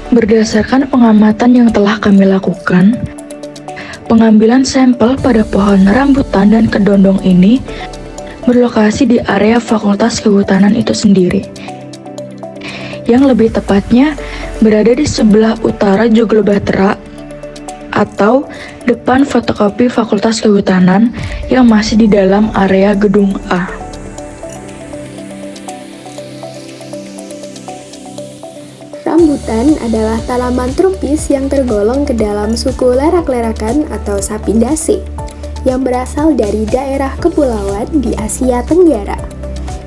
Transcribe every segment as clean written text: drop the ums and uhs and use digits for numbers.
Berdasarkan pengamatan yang telah kami lakukan, pengambilan sampel pada pohon rambutan dan kedondong ini berlokasi di area Fakultas Kehutanan itu sendiri. Yang lebih tepatnya berada di sebelah utara Joglobatera atau depan fotokopi Fakultas Kehutanan yang masih di dalam area gedung A. Rambutan adalah tanaman tropis yang tergolong ke dalam suku lerak-lerakan atau Sapindaceae yang berasal dari daerah kepulauan di Asia Tenggara.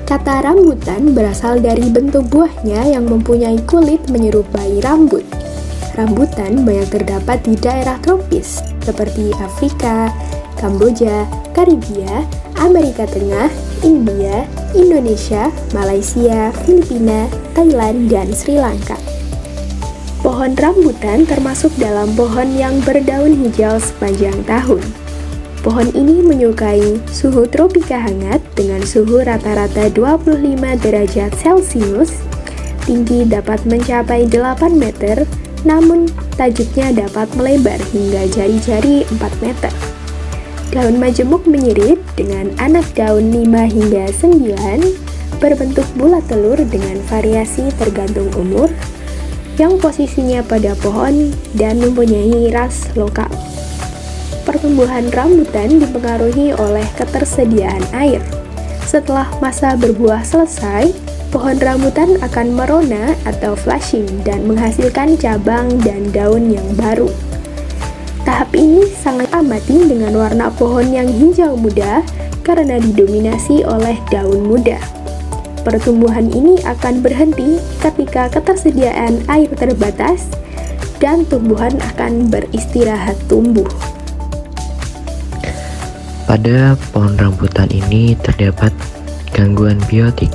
Kata rambutan berasal dari bentuk buahnya yang mempunyai kulit menyerupai rambut. Rambutan banyak terdapat di daerah tropis seperti Afrika, Kamboja, Karibia, Amerika Tengah, India, Indonesia, Malaysia, Filipina, Thailand, dan Sri Lanka. Pohon rambutan termasuk dalam pohon yang berdaun hijau sepanjang tahun. Pohon ini menyukai suhu tropika hangat dengan suhu rata-rata 25 derajat Celcius, tinggi dapat mencapai 8 meter, namun tajuknya dapat melebar hingga jari-jari 4 meter. Daun majemuk menyirip dengan anak daun 5 hingga 9, berbentuk bulat telur dengan variasi tergantung umur, yang posisinya pada pohon dan mempunyai ras lokal. Pertumbuhan rambutan dipengaruhi oleh ketersediaan air. Setelah masa berbuah selesai, pohon rambutan akan merona atau flushing dan menghasilkan cabang dan daun yang baru. Tahap ini sangat amati dengan warna pohon yang hijau muda karena didominasi oleh daun muda. Pertumbuhan ini akan berhenti ketika ketersediaan air terbatas dan tumbuhan akan beristirahat tumbuh. Pada pohon rambutan ini terdapat gangguan biotik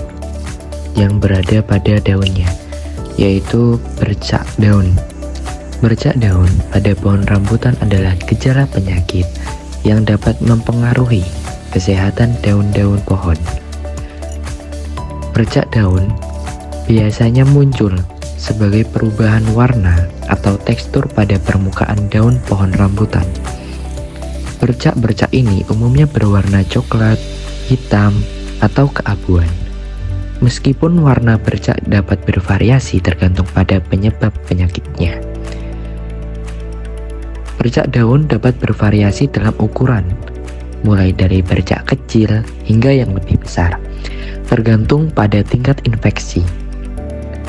yang berada pada daunnya, yaitu bercak daun. Bercak daun pada pohon rambutan adalah gejala penyakit yang dapat mempengaruhi kesehatan daun-daun pohon. Bercak daun biasanya muncul sebagai perubahan warna atau tekstur pada permukaan daun pohon rambutan. Bercak-bercak ini umumnya berwarna coklat, hitam, atau keabuan. Meskipun warna bercak dapat bervariasi tergantung pada penyebab penyakitnya. Bercak daun dapat bervariasi dalam ukuran, mulai dari bercak kecil hingga yang lebih besar, tergantung pada tingkat infeksi.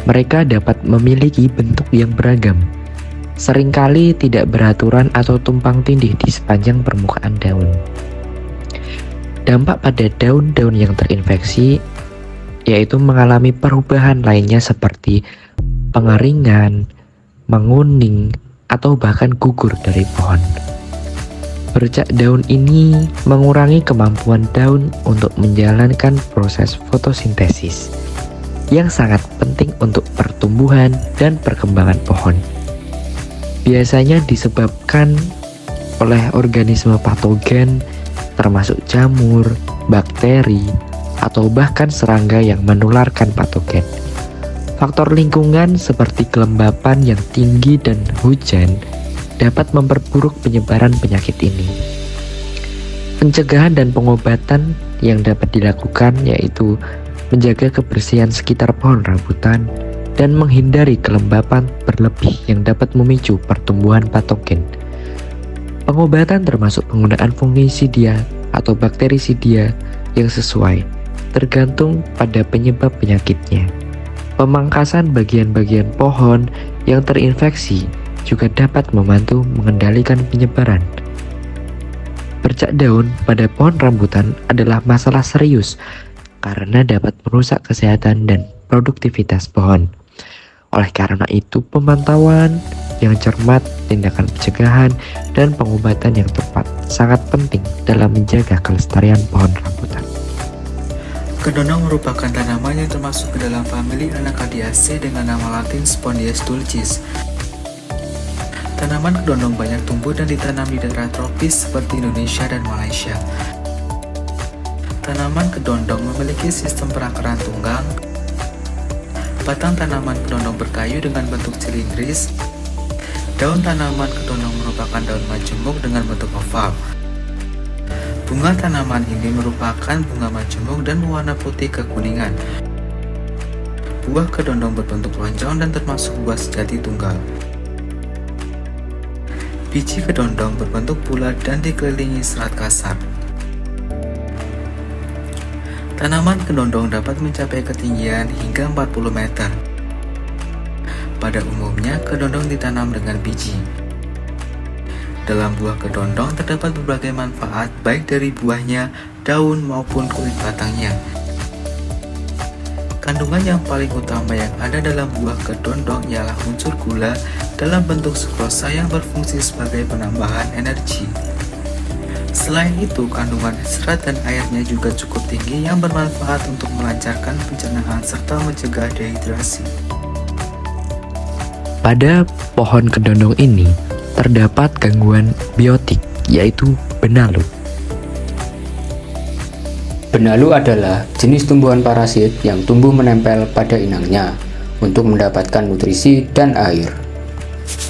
Mereka dapat memiliki bentuk yang beragam, seringkali tidak beraturan atau tumpang tindih di sepanjang permukaan daun. Dampak pada daun-daun yang terinfeksi yaitu mengalami perubahan lainnya seperti pengeringan, menguning, atau bahkan gugur dari pohon. Bercak daun ini mengurangi kemampuan daun untuk menjalankan proses fotosintesis yang sangat penting untuk pertumbuhan dan perkembangan pohon. Biasanya disebabkan oleh organisme patogen termasuk jamur, bakteri, atau bahkan serangga yang menularkan patogen. Faktor lingkungan seperti kelembapan yang tinggi dan hujan dapat memperburuk penyebaran penyakit ini. Pencegahan dan pengobatan yang dapat dilakukan yaitu menjaga kebersihan sekitar pohon rambutan dan menghindari kelembapan berlebih yang dapat memicu pertumbuhan patogen. Pengobatan termasuk penggunaan fungisidia atau bakterisidia yang sesuai, tergantung pada penyebab penyakitnya. Pemangkasan bagian-bagian pohon yang terinfeksi juga dapat membantu mengendalikan penyebaran. Bercak daun pada pohon rambutan adalah masalah serius karena dapat merusak kesehatan dan produktivitas pohon. Oleh karena itu, pemantauan yang cermat, tindakan pencegahan, dan pengobatan yang tepat sangat penting dalam menjaga kelestarian pohon rambutan. Kedondong merupakan tanaman yang termasuk ke dalam famili Anacardiaceae dengan nama latin Spondias dulcis. Tanaman kedondong banyak tumbuh dan ditanam di daerah tropis seperti Indonesia dan Malaysia. Tanaman kedondong memiliki sistem perakaran tunggang. Batang tanaman kedondong berkayu dengan bentuk silindris. Daun tanaman kedondong merupakan daun majemuk dengan bentuk oval. Bunga tanaman ini merupakan bunga majemuk dan berwarna putih kekuningan. Buah kedondong berbentuk lonjong dan termasuk buah sejati tunggal. Biji kedondong berbentuk bulat dan dikelilingi serat kasar. Tanaman kedondong dapat mencapai ketinggian hingga 40 meter. Pada umumnya, kedondong ditanam dengan biji. Dalam buah kedondong terdapat berbagai manfaat baik dari buahnya, daun maupun kulit batangnya. Kandungan yang paling utama yang ada dalam buah kedondong ialah unsur gula dalam bentuk sukrosa yang berfungsi sebagai penambahan energi. Selain itu, kandungan serat dan airnya juga cukup tinggi yang bermanfaat untuk melancarkan pencernaan serta mencegah dehidrasi. Pada pohon kedondong ini terdapat gangguan biotik, yaitu benalu. Benalu adalah jenis tumbuhan parasit yang tumbuh menempel pada inangnya untuk mendapatkan nutrisi dan air.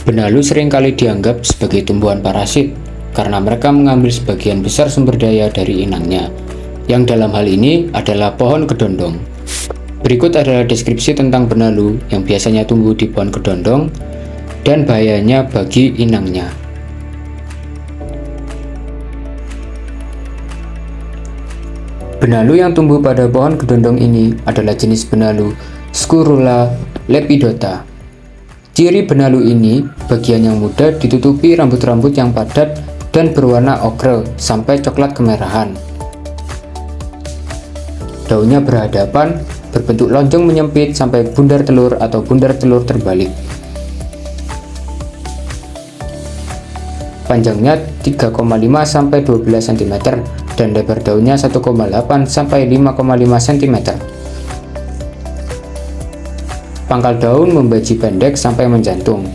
Benalu seringkali dianggap sebagai tumbuhan parasit karena mereka mengambil sebagian besar sumber daya dari inangnya, yang dalam hal ini adalah pohon kedondong. Berikut adalah deskripsi tentang benalu yang biasanya tumbuh di pohon kedondong dan bahayanya bagi inangnya. Benalu yang tumbuh pada pohon kedondong ini adalah jenis benalu Scurula lepidota. Ciri benalu ini, bagian yang muda ditutupi rambut-rambut yang padat dan berwarna okre sampai coklat kemerahan. Daunnya berhadapan, berbentuk lonjong menyempit sampai bundar telur atau bundar telur terbalik. Panjangnya 3,5 sampai 12 cm dan lebar daunnya 1,8 sampai 5,5 cm. Pangkal daun membaji pendek sampai menjantung.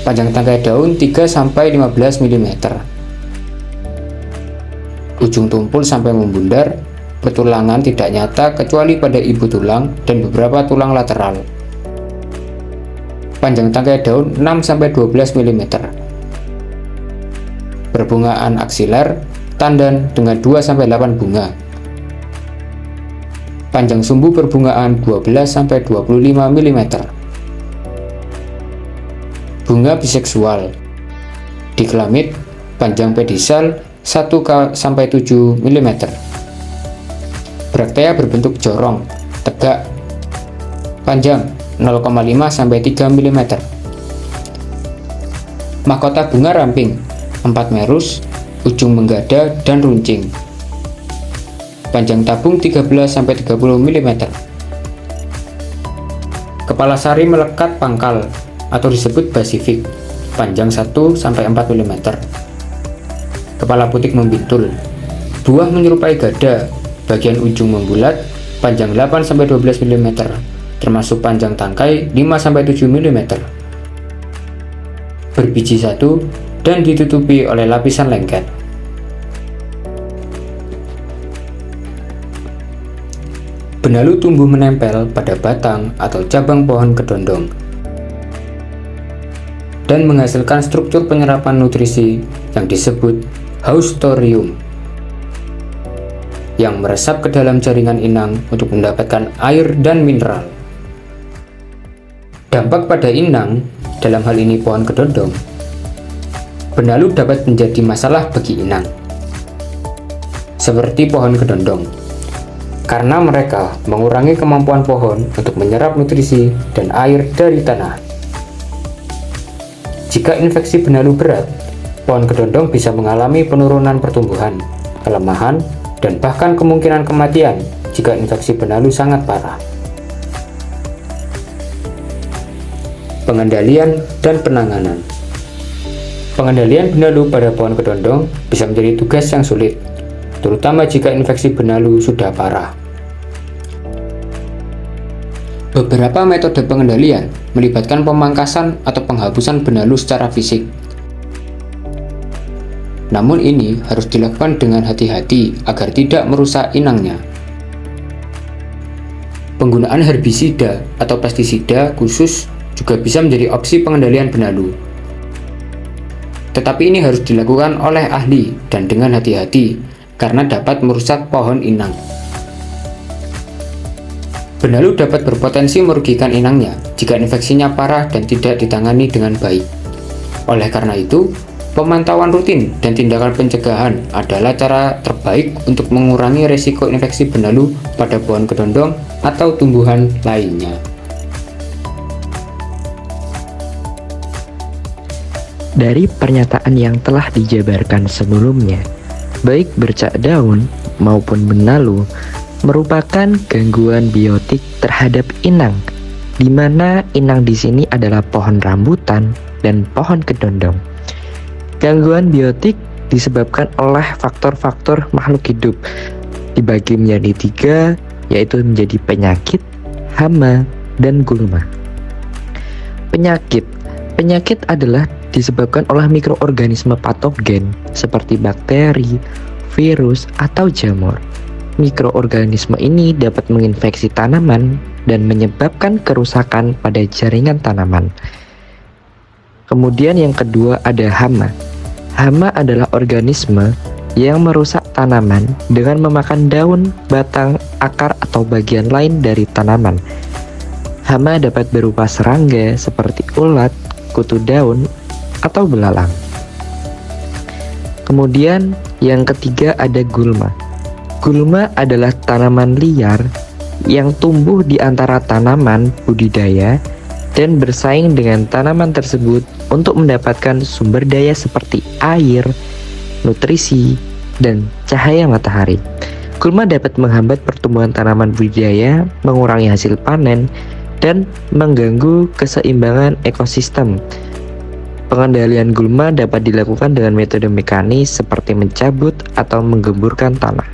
Panjang tangkai daun 3 sampai 15 mm. Ujung tumpul sampai membundar, pertulangan tidak nyata kecuali pada ibu tulang dan beberapa tulang lateral. Panjang tangkai daun 6 sampai 12 mm. Perbungaan aksiler, tandan dengan 2 sampai 8 bunga. Panjang sumbu perbungaan 12 sampai 25 mm. Bunga biseksual. Diklamid, panjang pedicel 1 sampai 7 mm. Braktea berbentuk jorong, tegak. Panjang 0,5 sampai 3 mm. Mahkota bunga ramping, 4 merus, ujung menggada dan runcing. Panjang tabung 13 sampai 30 mm. Kepala sari melekat pangkal atau disebut basifik, panjang 1 sampai 4 mm. Kepala putik membintul. Buah menyerupai gada, bagian ujung membulat, panjang 8 sampai 12 mm. Termasuk panjang tangkai 5 sampai 7 mm. Berbiji satu dan ditutupi oleh lapisan lengket. Benalu tumbuh menempel pada batang atau cabang pohon kedondong dan menghasilkan struktur penyerapan nutrisi yang disebut haustorium yang meresap ke dalam jaringan inang untuk mendapatkan air dan mineral. Dampak pada inang, dalam hal ini pohon kedondong, benalu dapat menjadi masalah bagi inang, seperti pohon kedondong, karena mereka mengurangi kemampuan pohon untuk menyerap nutrisi dan air dari tanah. Jika infeksi benalu berat, pohon kedondong bisa mengalami penurunan pertumbuhan, kelemahan, dan bahkan kemungkinan kematian jika infeksi benalu sangat parah. Pengendalian dan penanganan. Pengendalian benalu pada pohon kedondong bisa menjadi tugas yang sulit, terutama jika infeksi benalu sudah parah. Beberapa metode pengendalian melibatkan pemangkasan atau penghapusan benalu secara fisik. Namun ini harus dilakukan dengan hati-hati agar tidak merusak inangnya. Penggunaan herbisida atau pestisida khusus juga bisa menjadi opsi pengendalian benalu. Tetapi ini harus dilakukan oleh ahli dan dengan hati-hati karena dapat merusak pohon inang. Benalu dapat berpotensi merugikan inangnya jika infeksinya parah dan tidak ditangani dengan baik. Oleh karena itu, pemantauan rutin dan tindakan pencegahan adalah cara terbaik untuk mengurangi risiko infeksi benalu pada pohon kedondong atau tumbuhan lainnya. Dari pernyataan yang telah dijabarkan sebelumnya, baik bercak daun maupun benalu merupakan gangguan biotik terhadap inang, di mana inang di sini adalah pohon rambutan dan pohon kedondong. Gangguan biotik disebabkan oleh faktor-faktor makhluk hidup, dibagi menjadi 3, yaitu menjadi penyakit, hama, dan gulma. Penyakit adalah disebabkan oleh mikroorganisme patogen seperti bakteri, virus, atau jamur. Mikroorganisme ini dapat menginfeksi tanaman dan menyebabkan kerusakan pada jaringan tanaman. Kemudian yang kedua ada hama. Hama adalah organisme yang merusak tanaman dengan memakan daun, batang, akar, atau bagian lain dari tanaman. Hama dapat berupa serangga seperti ulat, kutu daun, atau belalang. Kemudian yang ketiga ada gulma. Gulma adalah tanaman liar yang tumbuh di antara tanaman budidaya dan bersaing dengan tanaman tersebut untuk mendapatkan sumber daya seperti air, nutrisi, dan cahaya matahari. Gulma dapat menghambat pertumbuhan tanaman budidaya, mengurangi hasil panen, dan mengganggu keseimbangan ekosistem. Pengendalian gulma dapat dilakukan dengan metode mekanis seperti mencabut atau menggemburkan tanah.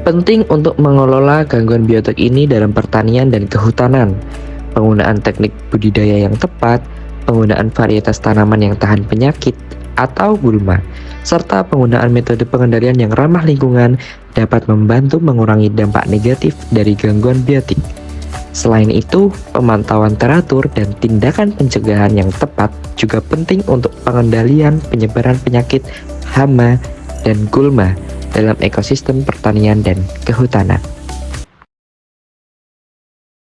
Penting untuk mengelola gangguan biotik ini dalam pertanian dan kehutanan. Penggunaan teknik budidaya yang tepat, penggunaan varietas tanaman yang tahan penyakit atau gulma, serta penggunaan metode pengendalian yang ramah lingkungan dapat membantu mengurangi dampak negatif dari gangguan biotik. Selain itu, pemantauan teratur dan tindakan pencegahan yang tepat juga penting untuk pengendalian penyebaran penyakit hama dan gulma dalam ekosistem pertanian dan kehutanan.